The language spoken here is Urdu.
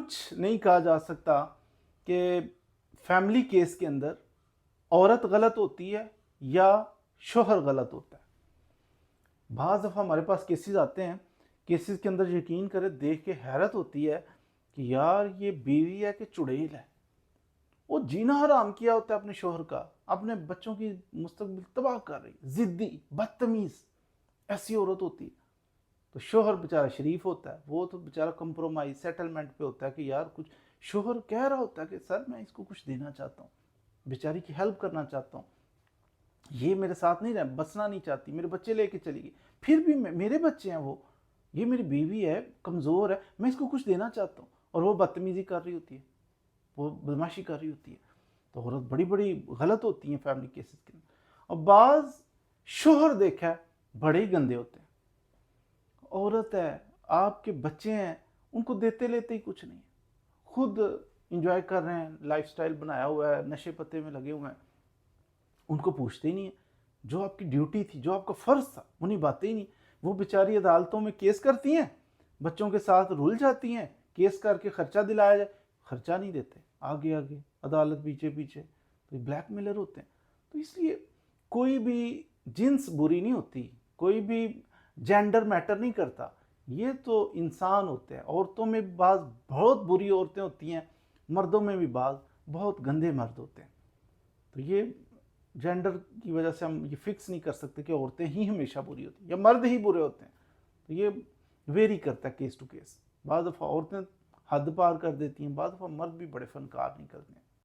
کچھ نہیں کہا جا سکتا کہ فیملی کیس کے اندر عورت غلط ہوتی ہے یا شوہر غلط ہوتا ہے۔ بعض دفعہ ہمارے پاس کیسز آتے ہیں، کیسز کے اندر یقین کرے دیکھ کے حیرت ہوتی ہے کہ یار یہ بیوی ہے کہ چڑیل ہے، وہ جینا حرام کیا ہوتا ہے اپنے شوہر کا، اپنے بچوں کی مستقبل تباہ کر رہی، ضدی، بدتمیز، ایسی عورت ہوتی ہے۔ تو شوہر بیچارہ شریف ہوتا ہے، وہ تو بیچارہ کمپرومائز سیٹلمنٹ پہ ہوتا ہے کہ یار کچھ، شوہر کہہ رہا ہوتا ہے کہ سر میں اس کو کچھ دینا چاہتا ہوں، بیچاری کی ہیلپ کرنا چاہتا ہوں، یہ میرے ساتھ نہیں رہ بسنا نہیں چاہتی، میرے بچے لے کے چلی گئی، پھر بھی میرے بچے ہیں، وہ یہ میری بیوی ہے، کمزور ہے، میں اس کو کچھ دینا چاہتا ہوں، اور وہ بدتمیزی کر رہی ہوتی ہے، وہ بدماشی کر رہی ہوتی ہے۔ تو عورت بڑی بڑی غلط ہوتی ہیں فیملی کیسز کے اندر۔ اور بعض شوہر دیکھا ہے بڑے ہی گندے ہوتے ہیں، عورت ہے، آپ کے بچے ہیں، ان کو دیتے لیتے ہی کچھ نہیں، خود انجوائے کر رہے ہیں، لائف سٹائل بنایا ہوا ہے، نشے پتے میں لگے ہوئے ہیں، ان کو پوچھتے ہی نہیں ہیں، جو آپ کی ڈیوٹی تھی، جو آپ کا فرض تھا، وہ نبھاتے ہی نہیں۔ وہ بیچاری عدالتوں میں کیس کرتی ہیں، بچوں کے ساتھ رول جاتی ہیں، کیس کر کے خرچہ دلایا جائے، خرچہ نہیں دیتے، آگے آگے عدالت پیچھے پیچھے، تو بلیک میلر ہوتے ہیں۔ تو اس لیے کوئی بھی جنس بری نہیں ہوتی، کوئی بھی جینڈر میٹر نہیں کرتا، یہ تو انسان ہوتے ہیں۔ عورتوں میں بعض بہت بری عورتیں ہوتی ہیں، مردوں میں بھی بعض بہت گندے مرد ہوتے ہیں۔ تو یہ جینڈر کی وجہ سے ہم یہ فکس نہیں کر سکتے کہ عورتیں ہی ہمیشہ بری ہوتی ہیں یا مرد ہی برے ہوتے ہیں، تو یہ ویری کرتا ہے کیس ٹو کیس۔ بعض دفعہ عورتیں حد پار کر دیتی ہیں، بعض دفعہ مرد بھی بڑے فنکار نکلتے ہیں۔